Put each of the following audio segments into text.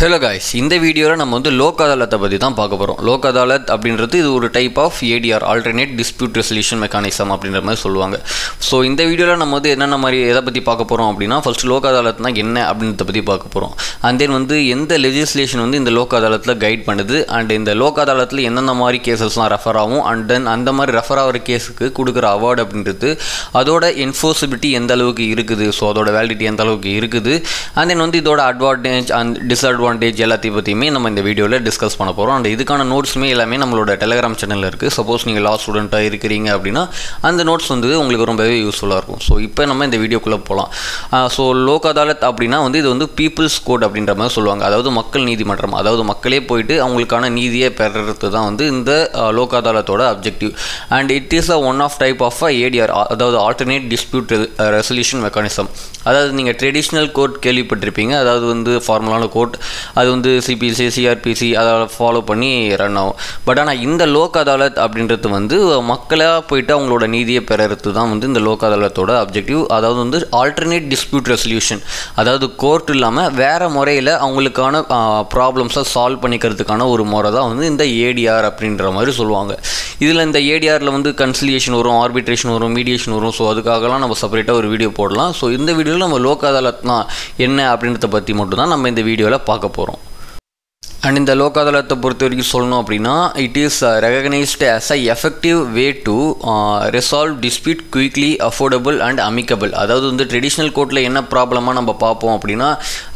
Hello guys, இந்த வீடியோல நம்ம லோக் அதாலத்தை பத்தி தான் பார்க்க போறோம். லோக் அதாலத் அப்படின்றது இது ஒரு type of ADR alternate dispute resolution mechanism அப்படின்ற மாதிரி சொல்லுவாங்க. சோ இந்த வீடியோல நம்ம என்னென்ன மாதிரி எதை பத்தி பார்க்க போறோம் அப்படினா ஃபர்ஸ்ட் லோக் அதாலத்னா என்ன அப்படின்றத பத்தி பார்க்க போறோம். And then எந்த லெஜிஸ்லேஷன் இந்த லோக் அதாலத்ல கைட் பண்ணுது and இந்த லோக் அதாலத்ல என்னென்ன மாதிரி கேसेसலாம் ரெஃபர் ஆகும் and then அந்த மாதிரி ரெஃபர் ஆகிற கேஸ்க்கு கொடுக்குற அவார்ட் அப்படின்றது அதோட என்ஃபோர்சபிலிட்டி எந்த அளவுக்கு இருக்குது, சோ அதோட வேலிடிட்டி எந்த அளவுக்கு இருக்குது and then இதோட அட்வான்டேஜ் and டிஸ்அட்வான்டேஜ் எல்லாத்தையும் பற்றியுமே நம்ம இந்த வீடியோவில் டிஸ்கஸ் பண்ண போகிறோம். அண்ட் இதுக்கான நோட்ஸுமே எல்லாமே நம்மளோட டெலிகிராம் சேனலில் இருக்குது. சப்போஸ் நீங்கள் லா ஸ்டூடெண்ட்டாக இருக்கிறீங்க அப்படின்னா அந்த நோட்ஸ் உங்களுக்கு ரொம்பவே யூஸ்ஃபுல்லாக இருக்கும். ஸோ இப்போ நம்ம இந்த வீடியோக்குள்ளே போகலாம். ஸோ லோக் அதாலத் அப்படின்னா இது பீப்புள்ஸ் கோர்ட் அப்படின்ற மாதிரி சொல்லுவாங்க. அதாவது மக்கள் நீதிமன்றம், அதாவது மக்களே போயிட்டு அவங்களுக்கான நீதியை பெறுறது தான் இந்த லோக் அதாலத்தோட objective. And it is one of type of ADR, அதாவது ஆல்டர்னேட் டிஸ்பியூட் ரெசல்யூஷன் மெக்கானிசம். அதாவது நீங்கள் ட்ரெடிஷ்னல் கோர்ட் கேள்விப்பட்டிருப்பீங்க, அதாவது ஃபார்மலான கோர்ட், அது CPC CRPC அதை ஃபாலோ பண்ணி ரன் ஆகும். பட் ஆனால் இந்த லோக் அதாலத் அப்படின்றது மக்களாக போயிட்டு அவங்களோட நீதியை பெறுறது தான் இந்த லோக் அதாலத்தோட அப்ஜெக்டிவ். அதாவது ஆல்டர்னேட் டிஸ்பியூட் ரெசல்யூஷன், அதாவது கோர்ட் இல்லாமல் வேறு முறையில் அவங்களுக்கான ப்ராப்ளம்ஸை சால்வ் பண்ணிக்கிறதுக்கான ஒரு முறை தான் இந்த ADR அப்படின்ற மாதிரி சொல்லுவாங்க. இதில் இந்த ADRல கன்சிலியேஷன் வரும், ஆர்பிட்ரேஷன் வரும், மீடியேஷன் வரும். ஸோ அதுக்காகலாம் நம்ம செப்பரேட்டாக ஒரு வீடியோ போடலாம். ஸோ இந்த வீடியோவில் நம்ம லோக் அதாலத்னா என்ன அப்படின்றத பற்றி மட்டும் தான் நம்ம இந்த வீடியோவில் பார்க்க போகிறோம். அண்ட் இந்த லோக் அதாலத்தை பொறுத்த வரைக்கும் சொல்லணும் அப்படின்னா it is recognised as a effective way to resolve dispute quickly, affordable and amicable. அதாவது ட்ரெடிஷ்னல் கோர்ட்டில் என்ன ப்ராப்ளமாக நம்ம பார்ப்போம் அப்படின்னா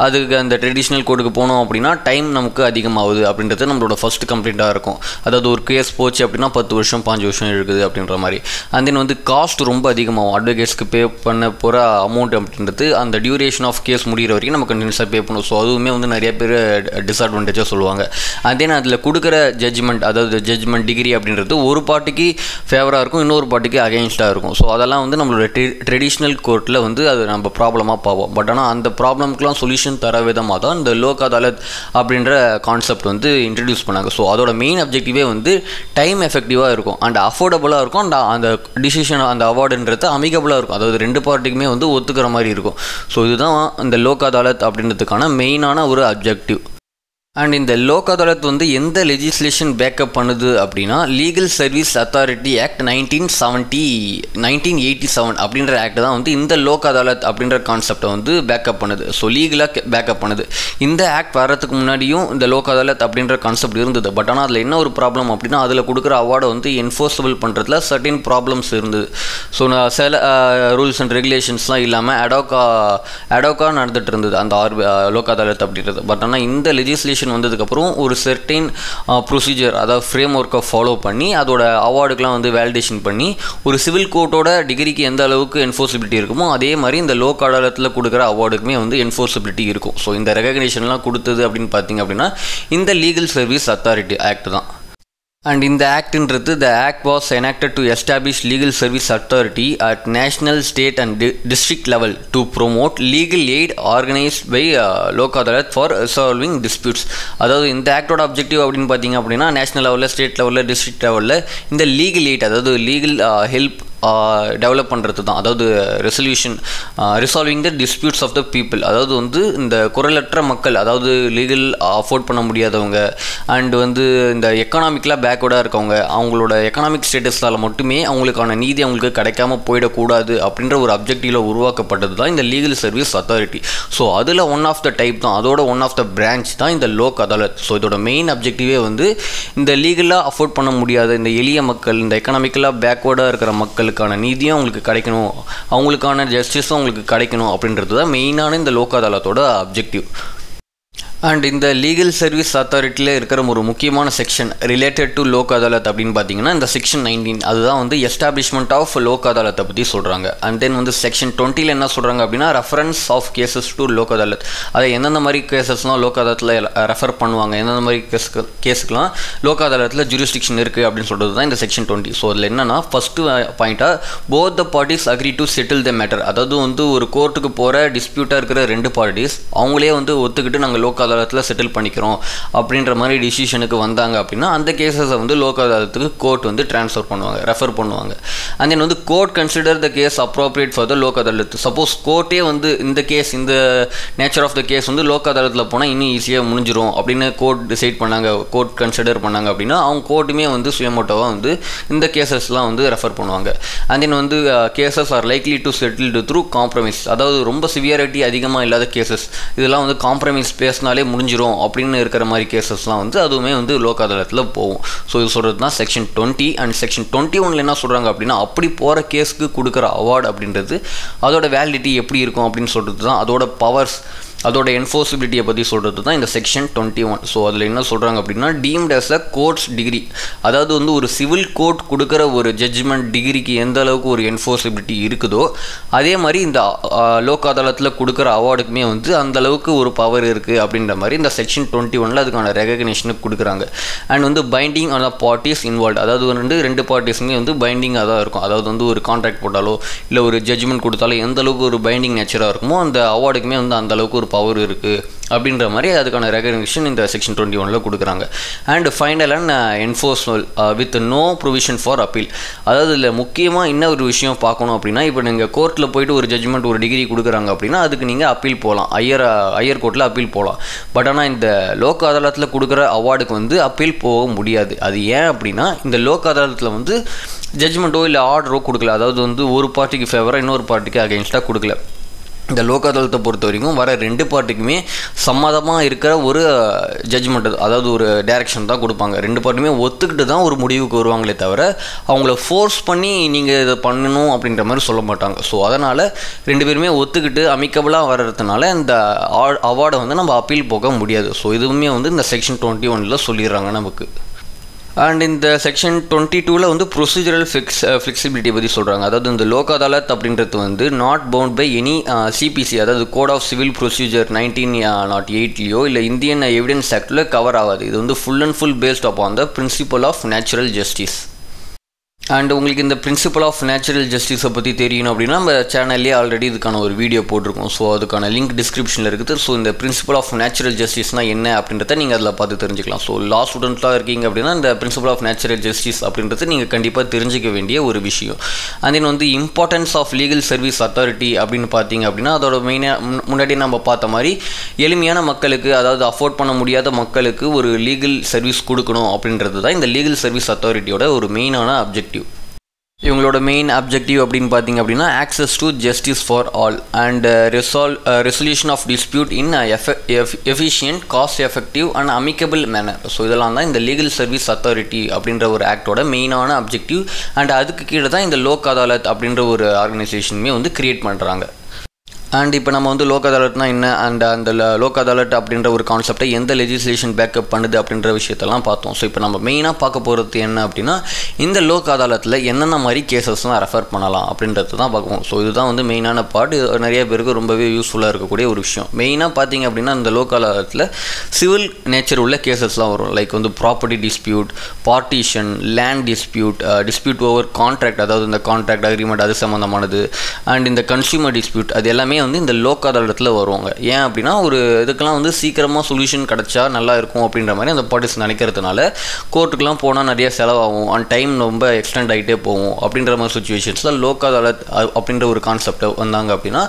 அதுக்கு அந்த ட்ரெடிஷ்னல் கோர்ட்டுக்கு போனோம் அப்படின்னா டைம் நமக்கு அதிகமாகுது அப்படின்றது நம்மளோட ஃபர்ஸ்ட் கம்ப்ளைண்ட்டாக இருக்கும். அதாவது ஒரு கேஸ் போச்சு அப்படின்னா 10 வருஷம் 5 வருஷம் இருக்குது அப்படின்ற மாதிரி. அண்ட் தென் காஸ்ட் ரொம்ப அதிகமாகும். அட்வொகேட்ஸ்க்கு பே பண்ண போகிற அமௌண்ட் அப்படின்றது அந்த டியூரேஷன் ஆஃப் கேஸ் முடிகிற வரைக்கும் நம்ம கண்டினியூஸாக பே பண்ணுவோம். ஸோ அதுவுமே நிறைய பேர் டிஸ்அட்வான்டேஜாக சொல்லுவாங்க. அண்ட் தென் அதில் கொடுக்குற ஜட்ஜ்மெண்ட், அதாவது ஜட்ஜ்மெண்ட் டிகிரி அப்படின்றது ஒரு பார்ட்டிக்கு ஃபேவராக இருக்கும், இன்னொரு பார்ட்டிக்கு அகெயின்ஸ்டாக இருக்கும். ஸோ அதெல்லாம் நம்மளோட ட்ரெடிஷ்னல் கோர்ட்டில் அது நம்ம ப்ராப்ளமாக பார்ப்போம். பட் ஆனால் அந்த ப்ராப்ளம்க்குலாம் சொல்யூஷன் தர விதமாக தான் இந்த லோக் அதாலத் அப்படின்ற கான்செப்ட் இன்ட்ரடியூஸ் பண்ணாங்க. ஸோ அதோட மெயின் அப்ஜெக்டிவே டைம் எஃபெக்டிவாக இருக்கும் அண்ட் அஃபோர்டபுளாக இருக்கும். அண்ட் அந்த டிசிஷன், அந்த அவார்டுன்றது அமிகபுளாக இருக்கும். அதாவது ரெண்டு பார்ட்டிக்குமே ஒத்துக்கிற மாதிரி இருக்கும். ஸோ இதுதான் இந்த லோக் அதாலத் அப்படின்றதுக்கான மெயினான ஒரு அப்ஜெக்டிவ். அண்ட் இந்த லோக் அதாலத் எந்த லெஜிஸ்லேஷன் பேக்கப் பண்ணுது அப்படின்னா லீகல் சர்வீஸ் அத்தாரிட்டி ஆக்ட் 1987 அப்படின்ற ஆக்ட் தான் இந்த லோக் அதாலத் அப்படின்ற கான்செப்டை பேக்கப் பண்ணுது. ஸோ லீகலாக பேக்கப் பண்ணுது. இந்த ஆக்ட் வர்றதுக்கு முன்னாடியும் இந்த லோக் அதாலத் அப்படின்ற கான்செப்ட் இருந்தது. பட் ஆனால் அதில் என்ன ஒரு ப்ராப்ளம் அப்படின்னா அதில் கொடுக்குற அவார்டை என்ஃபோர்ஸபிள் பண்ணுறதுல சர்டின் ப்ராப்ளம்ஸ் இருந்தது. ஸோ சில ரூல்ஸ் அண்ட் ரெகுலேஷன்ஸ்லாம் இல்லாமல் அடோக்கா நடந்துட்டு இருந்தது அந்த லோக் அதாலத் அப்படின்றது. பட் ஆனால் இந்த லெஜிஸ்லேஷன் வந்ததுக்கப்புறம் ஒரு சர்டைன் ப்ரொசீஜர், அதாவது ஃப்ரேம் ஒர்க்கை ஃபாலோ பண்ணி அதோட அவார்டுக்கெலாம் வேலிடேஷன் பண்ணி ஒரு சிவில் கோர்ட்டோட டிகிரிக்கு எந்த அளவுக்கு என்ஃபோர்சிபிலிட்டி இருக்குமோ அதே மாதிரி இந்த லோக் அதாலத்தில் கொடுக்குற அவார்டுக்குமே என்ஃபோர்சிபிலிட்டி இருக்கும். ஸோ இந்த ரெகக்னேஷன்லாம் கொடுத்தது அப்படின்னு பார்த்தீங்க அப்படின்னா இந்த லீகல் சர்வீஸ் அத்தாரிட்டி ஆக்ட் தான். And in the act, the act was enacted to establish legal service authority at national, state and district level to promote legal aid organized by Lok Adalat for resolving disputes. அதாவது இந்த ஆக்டோட objective அப்படின்னு பார்த்தீங்க அப்படின்னா national லெவலில், state லெவலில், district லெவலில் இந்த legal aid, அதாவது லீகல் ஹெல்ப் டெவலப் பண்ணுறது தான். அதாவது resolving the disputes of the people. அதாவது இந்த குரலற்ற மக்கள், அதாவது லீகல் அஃபோர்ட் பண்ண முடியாதவங்க அண்ட் இந்த எக்கனாமிக்கலாக பேக்வர்டாக இருக்கவங்க, அவங்களோட எக்கனாமிக் ஸ்டேட்டஸால் மட்டுமே அவங்களுக்கான நீதி அவங்களுக்கு கிடைக்காம போயிடக்கூடாது அப்படின்ற ஒரு அப்ஜெக்டிவில் உருவாக்கப்பட்டது தான் இந்த லீகல் சர்வீஸ் அத்தாரிட்டி. ஸோ அதில் ஒன் ஆஃப் த டைப் தான், அதோட ஒன் ஆஃப் த பிரான்ச் தான் இந்த லோக் அதாலத். ஸோ இதோட மெயின் அப்ஜெக்டிவே இந்த லீகலாக அஃபோர்ட் பண்ண முடியாத இந்த எளிய மக்கள், இந்த எக்கனாமிக்கலாக பேக்வர்டாக இருக்கிற மக்களுக்கான நீதியும் அவங்களுக்கு கிடைக்கணும், அவங்களுக்கான ஜஸ்டிஸும் அவங்களுக்கு கிடைக்கணும் அப்படின்றது தான் மெயினான இந்த லோக் அதாலத்தோட அப்ஜெக்டிவ். அண்ட் இந்த லீகல் சர்வீஸ் அத்தாரிட்டியில் இருக்கிற ஒரு முக்கியமான section related to Lok Adalat அப்படின்னு பார்த்தீங்கன்னா இந்த செக்ஷன் 19, அதுதான் எஸ்டாப்ளிஷ்மெண்ட் ஆஃப் லோக் அதாலத்தை பற்றி சொல்கிறாங்க. அண்ட் தென் செக்ஷன் 20 என்ன சொல்கிறாங்க அப்படின்னா reference of cases to Lok Adalat. அதை எந்தெந்த மாதிரி கேசஸ்லாம் லோக் அதாலத்தில் ரெஃபர் பண்ணுவாங்க, எந்தெந்த மாதிரி கேஸுக்கெலாம் லோக் அதாலத்தில் ஜூரிஸ்டிக்ஷன் இருக்குது அப்படின்னு சொல்கிறது தான் இந்த செக்ஷன் 20. ஸோ அதில் என்னென்னா ஃபஸ்ட்டு பாயிண்ட்டாக both the parties agree to settle the matter. அதாவது ஒரு கோர்ட்டுக்கு போகிற டிஸ்பியூட்டாக இருக்கிற ரெண்டு பார்ட்டிஸ் அவங்களே ஒத்துக்கிட்டு நாங்கள் லோக் அதாலத் அதாலத்தில் செட்டில் பண்ணிக்கிறோம் அப்படின்ற மாதிரி டிசிஷனுக்கு வந்தாங்க அப்படின்னா அந்த கேஸஸை வந்து லோக் அதாலத்துக்கு கோர்ட் வந்து ட்ரான்ஸ்ஃபர் பண்ணுவாங்க, ரெஃபர் பண்ணுவாங்க. அண்ட் தென் வந்து court consider the case appropriate for the Lok Adalat. Suppose கோர்ட்டே வந்து இந்த கேஸ், இந்த நேச்சர் ஆஃப் த கேஸ் வந்து லோக் அதாலத்தில் போனால் இன்னும் ஈஸியாக முடிஞ்சிடும் அப்படின்னு கோர்ட் டிசைட் பண்ணாங்க, கோர்ட் கன்சிடர் பண்ணாங்க அப்படின்னா அவங்க கோர்ட்டுமே வந்து சுயமோட்டோவாக வந்து இந்த கேசஸ்லாம் வந்து ரெஃபர் பண்ணுவாங்க. அண்ட் தென் வந்து cases R likely to settled through compromise. அதாவது ரொம்ப சிவியாரிட்டி அதிகமாக இல்லாத கேசஸ், இதெல்லாம் வந்து காம்ப்ரமைஸ் பேசினாலே முடிஞ்சிடும் அப்படின்னு இருக்கிற மாதிரி கேசஸ்லாம் வந்து அதுவுமே வந்து லோக் அதாலத்தில் போகும். ஸோ இது சொல்கிறது தான் செக்ஷன் 20. அண்ட் செக்ஷன் 21 என்ன சொல்கிறாங்க அப்படின்னா அப்படி போகிற கேஸுக்கு கொடுக்குற அவார்டு அப்படின்றது அதோட வேலிடிட்டி எப்படி இருக்கும் அப்படின்னு சொல்கிறது தான், அதோட பவர்ஸ், அதோட என்ஃபோர்சிபிலிட்டியை பற்றி சொல்கிறது தான் இந்த செக்ஷன் 21. ஸோ அதில் என்ன சொல்கிறாங்க அப்படின்னா deemed as a court's decree, அதாவது வந்து ஒரு சிவில் கோர்ட் கொடுக்குற ஒரு ஜட்ஜ்மெண்ட் டிகிரிக்கு எந்த அளவுக்கு ஒரு என்ஃபோர்சிபிலிட்டி இருக்குதோ அதே மாதிரி இந்த லோக் அதாலத்தில் கொடுக்குற அவார்டுக்குமே வந்து அந்த அளவுக்கு ஒரு பவர் இருக்குது அப்படின்ற மாதிரி இந்த செக்ஷன் 21 அதுக்கான ரெகக்னேஷனுக்கு கொடுக்குறாங்க. அண்ட் வந்து binding on the parties involve, அதாவது வந்து ரெண்டு பார்ட்டிஸுமே வந்து பைண்டிங்காக தான் இருக்கும். அதாவது வந்து ஒரு கான்ட்ராக்ட் போட்டாலோ இல்லை ஒரு ஜட்ஜ்மெண்ட் கொடுத்தாலோ எந்த அளவுக்கு ஒரு பைண்டிங் நேச்சராக இருக்குமோ அந்த அவார்டுக்குமே வந்து அந்த அளவுக்கு ஒரு பவர் இருக்குது அப்படின்ற மாதிரி அதுக்கான ரெகக்னிஷன் இந்த செக்ஷன் 21 கொடுக்குறாங்க. And final and enforceable with no provision for appeal. அதாவது இதில் முக்கியமாக என்ன ஒரு விஷயம் பார்க்கணும் அப்படின்னா, இப்போ நீங்கள் கோர்ட்டில் போய்ட்டு ஒரு ஜட்ஜ்மெண்ட் ஒரு டிகிரி கொடுக்குறாங்க அப்படின்னா அதுக்கு நீங்கள் அப்பீல் போகலாம், ஹையர் கோர்ட்டில் அப்பீல் போகலாம். பட் ஆனால் இந்த லோக் அதாலத்தில் கொடுக்குற அவார்டுக்கு வந்து அப்பீல் போக முடியாது. அது ஏன் அப்படின்னா இந்த லோக் அதாலத்தில் வந்து ஜட்ஜ்மெண்ட்டோ இல்லை ஆர்டரோ கொடுக்கல, அதாவது வந்து ஒரு பார்ட்டிக்கு ஃபேவராக இன்னொரு பார்ட்டிக்கு அகெயின்ஸ்டாக கொடுக்கல. இந்த லோக் அதாலத்தை பொறுத்த வரைக்கும் வர ரெண்டு பார்ட்டிக்குமே சம்மதமாக இருக்கிற ஒரு ஜட்ஜ்மெண்ட், அதாவது ஒரு டைரக்ஷன் தான் கொடுப்பாங்க. ரெண்டு பார்ட்டியுமே ஒத்துக்கிட்டு தான் ஒரு முடிவுக்கு வருவாங்களே தவிர அவங்கள ஃபோர்ஸ் பண்ணி நீங்கள் இதை பண்ணணும் அப்படின்ற மாதிரி சொல்ல மாட்டாங்க. ஸோ அதனால் ரெண்டு பேருமே ஒத்துக்கிட்டு அமிக்கபிளாக வர்றதுனால இந்த அவார்டை வந்து நம்ம அப்பீல் போக முடியாது. ஸோ இதுவுமே வந்து இந்த செக்ஷன் 21 சொல்லிடுறாங்க நமக்கு. அண்ட் இந்த செக்ஷன் 22 வந்து ப்ரொசீஜரல் ஃப்ளெக்சிபிலிட்டி பற்றி சொல்கிறாங்க. அதாவது இந்த லோக் அதாலத் அப்படின்றது வந்து not bound by any CPC, அதாவது கோட் ஆஃப் சிவில் ப்ரொசீஜர் 1908 இல்லை இந்தியன் எவிடன்ஸ் ஆக்டில் கவர் ஆகாது. இது வந்து full and full based upon the principle of natural justice. And உங்களுக்கு இந்த பிரின்சிபல் ஆஃப் நேச்சுரல் ஜஸ்டிஸை பற்றி தெரியணும் அப்படின்னா நம்ம சேனல்லே ஆல்ரெடி இதுக்கான ஒரு வீடியோ போட்டிருக்கோம். ஸோ அதுக்கான லிங்க் டிஸ்கிரிப்ஷனில் இருக்குது. ஸோ இந்த பிரின்சிபல் ஆஃப் நேச்சுரல் ஜஸ்டிஸ்னால் என்ன அப்படின்றத நீங்கள் அதில் பார்த்து தெரிஞ்சுக்கலாம். ஸோ லா ஸ்டூடெண்ட்ஸாக இருக்கீங்க அப்படின்னா இந்த பிரின்சிபல் ஆஃப் நேச்சுரல் ஜஸ்டிஸ் அப்படின்றது நீங்கள் கண்டிப்பாக தெரிஞ்சிக்க வேண்டிய ஒரு விஷயம். அண்ட் தென் வந்து importance of legal service authority அப்படின்னு பார்த்தீங்க அப்படின்னா அதோட மெயினாக முன்னாடி நம்ம பார்த்த மாதிரி எளிமையான மக்களுக்கு, அதாவது அஃபோர்ட் பண்ண முடியாத மக்களுக்கு ஒரு லீகல் சர்வீஸ் கொடுக்கணும் அப்படின்றது தான் இந்த லீகல் சர்வீஸ் அத்தாரிட்டியோட ஒரு மெயினான அப்ஜெக்டிவ். இவங்களோட மெயின் அப்ஜெக்டிவ் அப்படின்னு பார்த்தீங்க அப்படின்னா access to justice for all and resolution of dispute in efficient, cost effective and amicable manner. So இதெல்லாம் தான் இந்த லீகல் சர்வீஸ் அத்தாரிட்டி அப்படின்ற ஒரு ஆக்டோட மெயினான அப்ஜெக்டிவ். அண்ட் அதுக்கு கீழே தான் இந்த லோக் அதாலத் அப்படின்ற ஒரு ஆர்கனைசேஷனுமே வந்து கிரியேட் பண்ணுறாங்க. அண்ட் இப்போ நம்ம வந்து லோக் அதாலட்னா என்ன, அண்ட் அந்த லோக் அதாலட் அப்படின்ற ஒரு கான்செப்டை எந்த லெஜிஸ்லேஷன் பேக்கப் பண்ணுது அப்படின்ற விஷயத்தெல்லாம் பார்த்தோம். ஸோ இப்போ நம்ம மெயினாக பார்க்க போகிறது என்ன அப்படின்னா இந்த லோக் அதாலத்தில் என்னென்ன மாதிரி கேசஸ்லாம் ரெஃபர் பண்ணலாம் அப்படின்றது தான் பார்க்குவோம். ஸோ இதுதான் வந்து மெயினான பார்ட். நிறைய பேருக்கு ரொம்பவே யூஸ்ஃபுல்லாக இருக்கக்கூடிய ஒரு விஷயம். மெயினாக பார்த்தீங்க அப்படின்னா இந்த லோக் அதாலத்தில் சிவில் நேச்சர் உள்ள கேசஸ்லாம் வரும். லைக் வந்து property dispute, partition, land dispute, dispute over contract, அதாவது இந்த கான்ட்ராக்ட் அக்ரிமெண்ட் அது சம்மந்தமானது, அண்ட் இந்த கன்சியூமர் டிஸ்பியூட் அது எல்லாமே வந்து இந்த லோக் அதாலத்தில் வருவாங்க. ஏன் அப்படின்னா ஒரு இதுக்கெல்லாம் வந்து சீக்கிரமாக சொல்யூஷன் கிடச்சா நல்லா இருக்கும் அப்படின்ற மாதிரி அந்த பார்ட்டிஸ் நினைக்கிறதுனால கோர்ட்டுக்கெலாம் போனால் நிறைய செலவாகும், அண்ட் டைம் ரொம்ப எக்ஸ்டெண்ட் ஆகிட்டே போகும். அப்படின்ற மாதிரி சுச்சுவேஷன்ஸில் லோக் அதாலத் அப்படின்ற ஒரு கான்செப்டை வந்தாங்க அப்படின்னா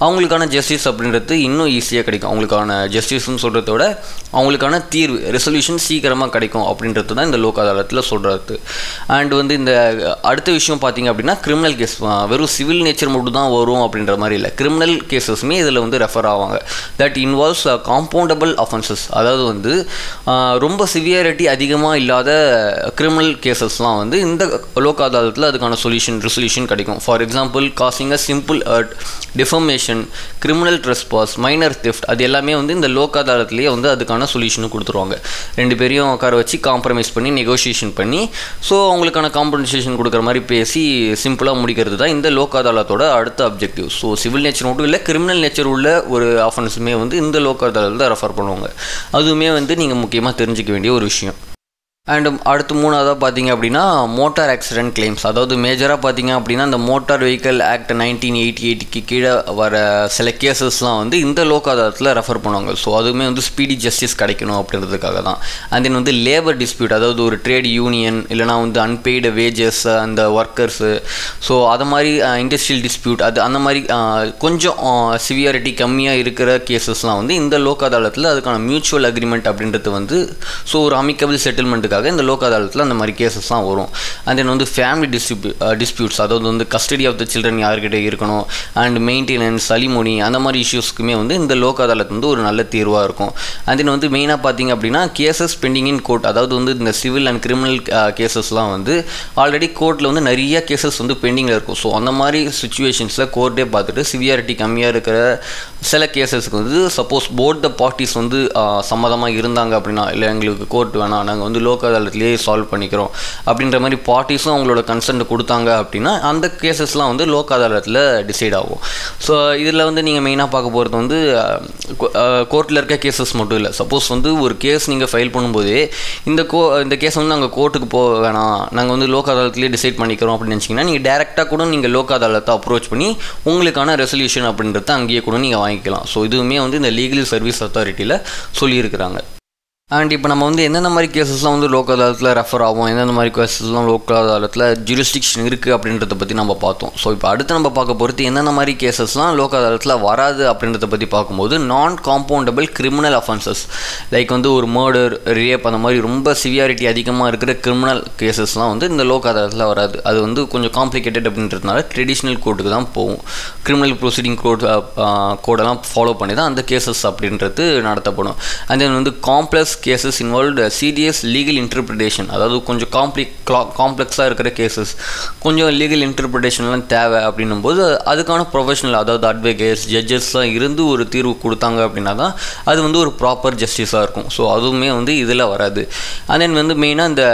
அவங்களுக்கான ஜஸ்டிஸ் அப்படின்றது இன்னும் ஈஸியாக கிடைக்கும். அவங்களுக்கான ஜஸ்டிஸ்ன்னு சொல்கிறத விட அவங்களுக்கான தீர்வு, ரெசல்யூஷன் சீக்கிரமாக கிடைக்கும் அப்படின்றது தான் இந்த லோக் அதாலத்தில் சொல்கிறது. அண்ட் வந்து இந்த அடுத்த விஷயம் பார்த்தீங்க அப்படின்னா கிரிமினல் கேஸ் வெறும் சிவில் நேச்சர் மட்டும் தான் வரும் அப்படின்ற மாதிரி இல்லை, கிரிமினல் கேசஸ்மே இதில் வந்து ரெஃபர் ஆவாங்க. தட் இன்வால்வ்ஸ் காம்பவுண்டபிள் அஃபென்சஸ், அதாவது வந்து ரொம்ப சிவியாரிட்டி அதிகமாக இல்லாத கிரிமினல் கேசஸ்லாம் வந்து இந்த லோக் அதாலத்தில் அதுக்கான ரெசல்யூஷன் கிடைக்கும். For example causing a simple hurt, defamation, criminal trespass, minor theft, அது எல்லாமே வந்து இந்த லோக் அதாலத்திலேயே வந்து அதுக்கான சொல்யூஷனும் கொடுத்துருவாங்க. ரெண்டு பேரையும் உட்கார வச்சு காம்ப்ரமைஸ் பண்ணி நெகோசியேஷன் பண்ணி ஸோ அவங்களுக்கான காம்பன்சேஷன் கொடுக்குற மாதிரி பேசி சிம்பிளாக முடிக்கிறது தான் இந்த லோக் அதாலத்தோட அடுத்த அப்ஜெக்டிவ். ஸோ சிவில் நேச்சர் மட்டும் இல்லை, கிரிமினல் நேச்சர் உள்ள ஒரு அஃபென்ஸுமே வந்து இந்த லோக் அதாலத்தில் தான் ரெஃபர் பண்ணுவாங்க. அதுவுமே வந்து நீங்கள் முக்கியமாக தெரிஞ்சிக்க வேண்டிய ஒரு விஷயம். அண்ட் அடுத்து மூணாவதாக பார்த்தீங்க அப்படின்னா மோட்டார் ஆக்சிடென்ட் கிளைம்ஸ். அதாவது மேஜராக பார்த்தீங்க அப்படின்னா இந்த மோட்டார் வெஹிக்கல் ஆக்ட் 1988க்கு கீழே வர சில கேசஸ்லாம் வந்து இந்த லோக் அதாலத்தில் ரெஃபர் பண்ணுவாங்க. ஸோ அதுவுமே வந்து ஸ்பீடி ஜஸ்டிஸ் கிடைக்கணும் அப்படின்றதுக்காக தான். அண்ட் தென் வந்து லேபர் டிஸ்பியூட், அதாவது ஒரு ட்ரேட் யூனியன் இல்லைனா வந்து அன்பெய்டு வேஜஸ் அந்த ஒர்க்கர்ஸு, ஸோ அது மாதிரி இண்டஸ்ட்ரியல் டிஸ்பியூட், அது அந்த மாதிரி கொஞ்சம் சிவியாரிட்டி கம்மியாக இருக்கிற கேசஸ்லாம் வந்து இந்த லோக் அதாலத்தில் அதுக்கான மியூச்சுவல் அக்ரிமெண்ட் அப்படின்றது வந்து ஸோ ஒரு அமிக்கபிள் செட்டில்மெண்ட்டுக்காக இந்த லோக் அதாலத்தில் அந்த மாதிரி கேசஸ்லாம் வரும். அண்ட் தென் வந்து ஃபேமிலி டிஸ்பியூட்ஸ், அதாவது வந்து கஸ்டடி ஆஃப் த சில்ட்ரன் யார்கிட்ட இருக்கணும் அண்ட் மெயின்டெனன்ஸ், அலிமோனி, அந்த மாதிரி இஷ்யூஸ்க்குமே வந்து இந்த லோக் அதாலத் வந்து ஒரு நல்ல தீர்வாக இருக்கும். அண்ட் தென் வந்து மெயினாக பார்த்தீங்க அப்படின்னா கேசஸ் பெண்டிங் இன் கோர்ட், அதாவது வந்து இந்த சிவில் அண்ட் கிரிமினல் கேசஸ்லாம் வந்து ஆல்ரெடி கோர்ட்டில் வந்து நிறைய கேசஸ் வந்து பெண்டிங்கில் இருக்கும். ஸோ அந்த மாதிரி சுச்சுவேஷன்ஸில் கோர்ட்டே பார்த்துட்டு சிவியாரிட்டி கம்மியாக இருக்கிற சில கேசஸ்க்கு வந்து சப்போஸ் போத் த பார்ட்டிஸ் வந்து சம்மதமாக இருந்தாங்க அப்படின்னா, இல்லை எங்களுக்கு கோர்ட் வேணாம், நாங்கள் வந்து லோக் அதாலத்திலேயே சால்வ் பண்ணிக்கிறோம் அப்படின்ற மாதிரி பார்ட்டிஸும் அவங்களோட கன்சென்ட் கொடுத்தாங்க அப்படின்னா அந்த கேசஸ்லாம் வந்து லோக் அதாலத்தில் டிசைட் ஆகும். ஸோ இதில் வந்து நீங்கள் மெயினாக பார்க்க போகிறது வந்து கோர்ட்டில் இருக்க கேசஸ் மட்டும் இல்லை. சப்போஸ் வந்து ஒரு கேஸ் நீங்கள் ஃபைல் பண்ணும்போதே இந்த கேஸ் வந்து நாங்கள் கோர்ட்டுக்கு போக வேணாம், நாங்கள் வந்து லோக் அதாலத்திலே டிசைட் பண்ணிக்கிறோம் அப்படின்னு நினச்சிங்கன்னா நீங்கள் டேரெக்டாக கூட நீங்கள் லோக் அதாலத்தை அப்ரோச் பண்ணி உங்களுக்கான ரெசல்யூஷன் அப்படின்றத அங்கேயே கூட நீங்கள் வாங்கிக்கலாம். ஸோ இதுவுமே வந்து இந்த லீகல் சர்வீஸ் அத்தாரிட்டியில் சொல்லியிருக்கிறாங்க. அண்ட் இப்போ நம்ம வந்து எந்தெந்த மாதிரி கேசஸ்லாம் வந்து லோக் அதாலத்தில் ரெஃபர் ஆகும், எந்தெந்த மாதிரி கேசஸ்லாம் லோக் அதாலத்தில் ஜூரிஸ்டிக்ஷன் இருக்குது அப்படின்றத பற்றி நம்ம பார்த்தோம். ஸோ இப்போ அடுத்து நம்ம பார்க்க போகிறது எந்தெந்த மாதிரி கேசஸ்லாம் லோக் அதாலத்தில் வராது அப்படின்றத பற்றி பார்க்கும்போது நான் காம்பவுண்டபிள் கிரிமினல் அஃபென்சஸ் லைக் வந்து ஒரு மர்டர், ரேப், அந்த மாதிரி ரொம்ப சிவியாரிட்டி அதிகமாக இருக்கிற கிரிமினல் கேசஸ்லாம் வந்து இந்த லோக் அதாலத்தில் வராது. அது வந்து கொஞ்சம் காம்ப்ளிகேட்டட் அப்படின்றதுனால ட்ரெடிஷ்னல் கோர்ட்டுக்கு தான் போகும். கிரிமினல் ப்ரொசீடிங் கோடெல்லாம் ஃபாலோ பண்ணி தான் அந்த கேசஸ் அப்படின்றது நடத்தப்படும். அண்ட் தென் வந்து complex cases involved serious legal interpretation, அதாவது கொஞ்சம் காம்ப்ளெக்ஸாக இருக்கிற கேசஸ், கொஞ்சம் லீகல் இன்டர்பிரிட்டேஷன்லாம் தேவை அப்படின்னும் போது அதுக்கான ப்ரொஃபஷனல், அதாவது அட்வொகேட்ஸ், ஜட்ஜஸ்லாம் இருந்து ஒரு தீர்வு கொடுத்தாங்க அப்படின்னா தான் அது வந்து ஒரு ப்ராப்பர் ஜஸ்டிஸாக இருக்கும். ஸோ அதுவுமே வந்து இதில் வராது. அண்ட் தென் வந்து மெயினாக இந்த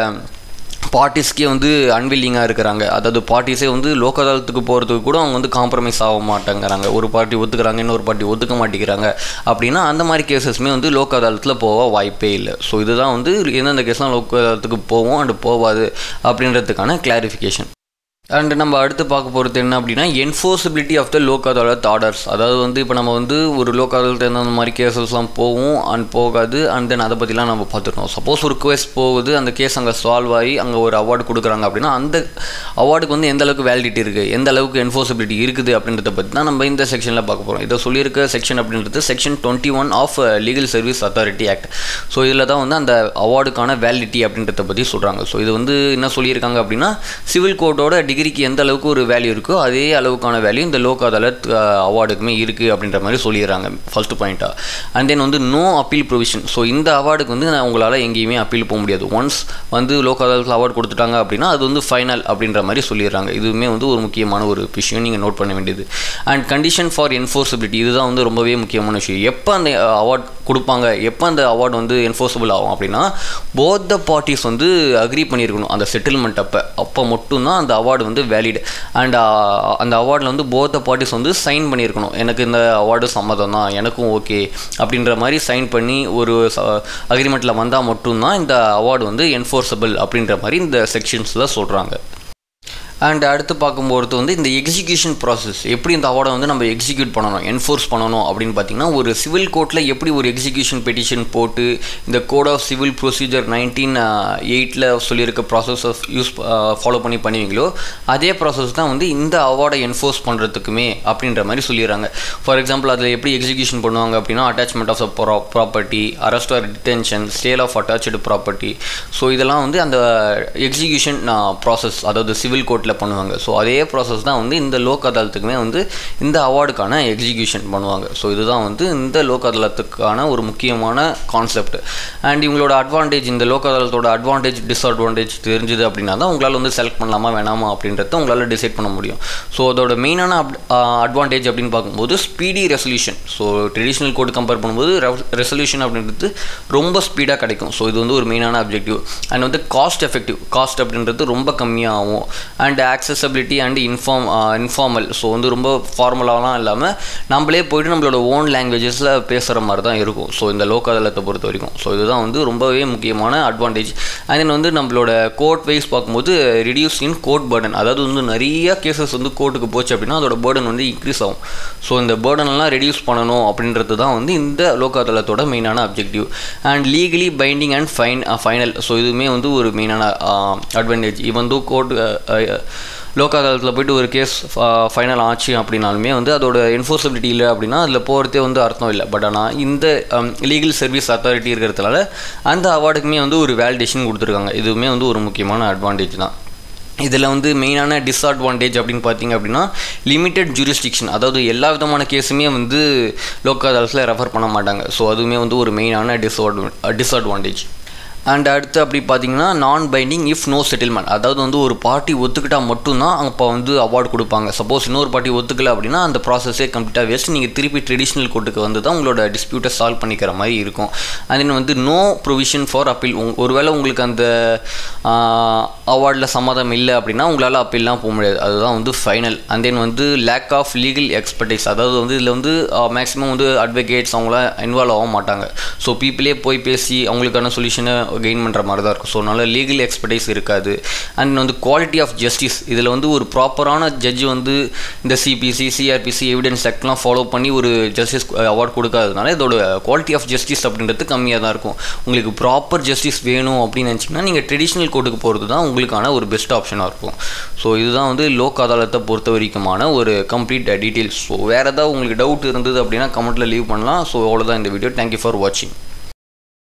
பார்ட்டிஸ்க்கே வந்து அன்வில்லிங்காக இருக்கிறாங்க, அதாவது பார்ட்டிஸே வந்து லோக் அதாலத்துக்கு போகிறதுக்கு கூட அவங்க வந்து காம்ப்ரமைஸ் ஆக மாட்டேங்கிறாங்க, ஒரு பார்ட்டி ஒத்துக்கிறாங்க இன்னொரு பார்ட்டி ஒத்துக்க மாட்டேங்கிறாங்க அப்படின்னா அந்த மாதிரி கேசஸ்மே வந்து லோக் அதாலத்தில் போக வாய்ப்பே இல்லை. ஸோ இதுதான் வந்து எந்தெந்த கேஸ்லாம் லோக் அதாலத்துக்கு போவோம் அண்ட் போகாது அப்படின்றதுக்கான கிளாரிஃபிகேஷன். அண்ட் நம்ம அடுத்து பார்க்க போகிறது என்ன அப்படின்னா enforceability of the Lok Adalat orders. அதாவது வந்து இப்போ நம்ம வந்து ஒரு லோக் அதாலத் எந்தெந்த மாதிரி கேசஸ்லாம் போகும் அண்ட் போகாது அண்ட் தென் அதை பற்றிலாம் நம்ம பார்த்துருக்கோம். சப்போஸ் ஒரு கேஸ் போகுது, அந்த கேஸ் அங்கே சால்வ் ஆகி அங்கே ஒரு அவார்டு கொடுக்குறாங்க அப்படின்னா அந்த அவார்டுக்கு வந்து எந்த அளவுக்கு வேலிடிட்டி இருக்குது, எந்த அளவுக்கு என்ஃபோர்ஸபிலிட்டி இருக்குது அப்படின்றத பற்றி தான் நம்ம இந்த செக்ஷனில் பார்க்க போகிறோம். இதை சொல்லியிருக்க செக்ஷன் அப்படின்றது section 21 of legal service authority act. So இதில் தான் வந்து அந்த அவார்டுக்கான வேலிடிட்டி அப்படின்றத பற்றி சொல்கிறாங்க. ஸோ இது வந்து என்ன சொல்லியிருக்காங்க அப்படின்னா சிவில் கோர்ட்டோட டிகிரிக்கு எந்த அளவுக்கு ஒரு வேல்யூ இருக்கோ அதே அளவுக்கான வேல்யூ இந்த லோக் அதாலத் அவார்டுக்குமே இருக்குது அப்படின்ற மாதிரி சொல்லிடுறாங்க ஃபர்ஸ்ட் பாயிண்ட்டாக. அண்ட் தென் வந்து நோ அப்பீல் ப்ரொவிஷன். ஸோ இந்த அவார்டுக்கு வந்து உங்களால் எங்கேயுமே அப்பீல் போக முடியாது. ஒன்ஸ் வந்து லோக் அதாலத்தில் அவார்டு கொடுத்துட்டாங்க அப்படின்னா அது வந்து ஃபைனல் அப்படின்ற மாதிரி சொல்லிடுறாங்க. இதுவுமே வந்து ஒரு முக்கியமான ஒரு விஷயம் நீங்கள் நோட் பண்ண வேண்டியது. அண்ட் கண்டிஷன் ஃபார் என்ஃபோர்ஸபிலிட்டி, இதுதான் வந்து ரொம்பவே முக்கியமான விஷயம். எப்போ அந்த அவார்டு கொடுப்பாங்க, எப்போ அந்த அவார்டு வந்து என்ஃபோர்ஸபிள் ஆகும் அப்படின்னா போத் த பார்ட்டிஸ் வந்து அக்ரி பண்ணியிருக்கணும் அந்த செட்டில்மெண்ட் அப்போ மட்டும்தான் அந்த அவார்டு வந்து வேலிட். அண்ட் அந்த அவார்டில் வந்து போத் த பார்ட்டிஸ் வந்து சைன் பண்ணியிருக்கணும், எனக்கு இந்த அவார்டு சம்மதம் தான், எனக்கும் ஓகே அப்படின்ற மாதிரி சைன் பண்ணி ஒரு அக்ரிமெண்ட்டில் வந்தால் மட்டும்தான் இந்த அவார்டு வந்து என்ஃபோர்ஸபிள் அப்படின்ற மாதிரி இந்த செக்ஷன்ஸில் சொல்கிறாங்க. அண்ட் அடுத்து பார்க்கும்போது வந்து இந்த எக்ஸிக்யூஷன் ப்ராசஸ், எப்படி இந்த அவார்டை வந்து நம்ம எக்ஸிக்யூட் பண்ணணும், என்ஃபோர்ஸ் பண்ணணும் அப்படின்னு பார்த்தீங்கன்னா ஒரு சிவில் கோர்ட்டில் எப்படி ஒரு எக்ஸிக்யூஷன் பெட்டிஷன் போட்டு இந்த கோட் ஆஃப் சிவில் ப்ரொசீஜர் 1908 சொல்லியிருக்க ப்ராசஸ் ஃபாலோ பண்ணுவீங்களோ அதே ப்ராசஸ் தான் வந்து இந்த அவார்டை என்ஃபோர்ஸ் பண்ணுறதுக்குமே அப்படின்ற மாதிரி சொல்லிடுறாங்க. ஃபார் எக்ஸாம்பிள் அதில் எப்படி எக்ஸிக்யூஷன் பண்ணுவாங்க அப்படின்னா attachment of property, arrest or detention, sale of attached property. So இதெல்லாம் வந்து அந்த எக்ஸிக்யூஷன் ப்ராசஸ், அதாவது சிவில் கோர்ட் பண்ணுவாங்க. ஸோ அதே ப்ராசஸ் தான் வந்து இந்த லோக் அதாலத்துக்குமே வந்து இந்த அவார்டுக்கான எக்ஸிக்யூஷன் பண்ணுவாங்க. ஸோ இதுதான் வந்து இந்த லோக் அதாலத்துக்கான ஒரு முக்கியமான கான்செப்ட். அண்ட் இவங்களோட அட்வான்டேஜ், இந்த லோக் அதாலத்தோட அட்வான்டேஜ் டிஸ்அட்வான்டேஜ் தெரிஞ்சுது அப்படின்னா தான் உங்களால் வந்து செலக்ட் பண்ணலாமா வேணாமா அப்படின்றத உங்களால் டிசைட் பண்ண முடியும். ஸோ அதோட மெயினான அட்வான்டேஜ் அப்படின்னு பார்க்கும்போது speedy resolution. So traditional court compare பண்ணும்போது ரெசல்யூஷன் அப்படின்றது ரொம்ப ஸ்பீடாக கிடைக்கும். ஸோ இது வந்து ஒரு மெயினான அப்ஜெக்டிவ். அண்ட் வந்து காஸ்ட் எஃபெக்டிவ், காஸ்ட் அப்படின்றது ரொம்ப கம்மியாகும். And and accessibility and informal. So வந்து ரொம்ப ஃபார்மலாலாம் இல்லாமல் நம்மளே போய்ட்டு நம்மளோட ஓன் லாங்குவேஜஸில் பேசுகிற மாதிரி தான் இருக்கும். ஸோ இந்த லோக் அதாலத்தை பொறுத்த வரைக்கும் ஸோ இதுதான் வந்து ரொம்பவே முக்கியமான அட்வான்டேஜ். அண்ட் தென் வந்து நம்மளோட கோர்ட் வைஸ் பார்க்கும்போது ரிடியூஸ் இன் கோர்ட் பர்டன், அதாவது வந்து நிறைய கேசஸ் வந்து கோர்ட்டுக்கு போச்சு அப்படின்னா அதோட பர்டன் வந்து இன்க்ரீஸ் ஆகும். ஸோ இந்த பர்டனெல்லாம் ரெடியூஸ் பண்ணணும் அப்படின்றது தான் வந்து இந்த லோக் அதாலத்தோட மெயினான objective. And legally binding and final. So இதுவுமே வந்து ஒரு மெயினான அட்வான்டேஜ். இவன் வந்து கோர்ட் லோக் அதாலத்தில் போய்ட்டு ஒரு கேஸ் ஃபைனல் ஆச்சு அப்படின்னாலுமே வந்து அதோட என்ஃபோர்ஸபிலிட்டி இல்லை அப்படின்னா அதில் போகிறதே வந்து அர்த்தம் இல்லை. பட் ஆனால் இந்த லீகல் சர்வீஸ் அத்தாரிட்டி இருக்கிறதுனால அந்த அவார்டுக்குமே வந்து ஒரு வேலிடேஷன் கொடுத்துருக்காங்க. இதுவுமே வந்து ஒரு முக்கியமான அட்வான்டேஜ் தான். இதில் வந்து மெயினான டிஸ்அட்வான்டேஜ் அப்படின்னு பார்த்தீங்க அப்படின்னா லிமிட்டட் ஜூரிஸ்டிக்ஷன், அதாவது எல்லா விதமான கேஸுமே வந்து லோக் அதாலத்தில் ரெஃபர் பண்ண மாட்டாங்க. ஸோ அதுவுமே வந்து ஒரு மெயினான டிஸ்அட்வான்டேஜ். அண்ட் அடுத்து அப்படி பார்த்தீங்கன்னா நான் பைண்டிங் இஃப் நோ செட்டில்மெண்ட், அதாவது வந்து ஒரு பார்ட்டி ஒத்துக்கிட்டால் மட்டும்தான் அப்போ வந்து அவார்டு கொடுப்பாங்க. சப்போஸ் இன்னொரு பார்ட்டி ஒத்துக்கலை அப்படின்னா அந்த ப்ராசஸே கம்ப்ளீட்டாக வேஸ்ட். நீங்கள் திருப்பி ட்ரெடிஷ்னல் கோர்ட்டுக்கு வந்து தான் உங்களோட டிஸ்பியூட்டை சால்வ் பண்ணிக்கிற மாதிரி இருக்கும். அண்ட் தென் வந்து நோ ப்ரொவிஷன் ஃபார் அப்பீல். ஒருவேளை உங்களுக்கு அந்த அவார்டில் சம்மதம் இல்லை அப்படின்னா உங்களால் அப்பீல்லாம் போக முடியாது. அதுதான் வந்து ஃபைனல். அண்ட் தென் வந்து லேக் ஆஃப் லீகல் எக்ஸ்பர்டைஸ், அதாவது வந்து இதில் வந்து மேக்ஸிமம் வந்து அட்வொகேட்ஸ் அவங்களாம் இன்வால்வ் ஆக மாட்டாங்க. ஸோ பீப்புளே போய் பேசி அவங்களுக்கான சொல்யூஷனை கெயின் பண்ணுற மாதிரி தான் இருக்கும். ஸோ அதனால் லீகல் எக்ஸ்பர்டைஸ் இருக்காது. அண்ட் வந்து குவாலிட்டி ஆஃப் ஜஸ்டிஸ், இதில் வந்து ஒரு ப்ராப்பரான ஜட்ஜ் வந்து இந்த சிபிசி சிஆர்பிசி எவிடன்ஸ் ஆக்ட்லாம் ஃபாலோ பண்ணி ஒரு ஜஸ்டிஸ் அவார்டு கொடுக்காததுனால இதோட குவாலிட்டி ஆஃப் ஜஸ்டிஸ் அப்படின்றது கம்மியாக தான் இருக்கும். உங்களுக்கு ப்ராப்பர் ஜஸ்டிஸ் வேணும் அப்படின்னு நினச்சிங்கன்னா நீங்கள் ட்ரெடிஷ்னல் கோர்ட்டுக்கு போகிறது தான் உங்களுக்கான ஒரு பெஸ்ட் ஆப்ஷனாக இருக்கும். ஸோ இதுதான் வந்து லோக் அதாலத்தை பொறுத்த வரைக்குமான ஒரு கம்ப்ளீட் டீட்டெயில்ஸ். ஸோ வேறு ஏதாவது உங்களுக்கு டவுட் இருந்தது அப்படின்னா கமெண்ட்டில் லீவ் பண்ணலாம். ஸோ அவ்வளோதான் இந்த வீடியோ. தேங்க்யூ ஃபார் வாட்சிங்.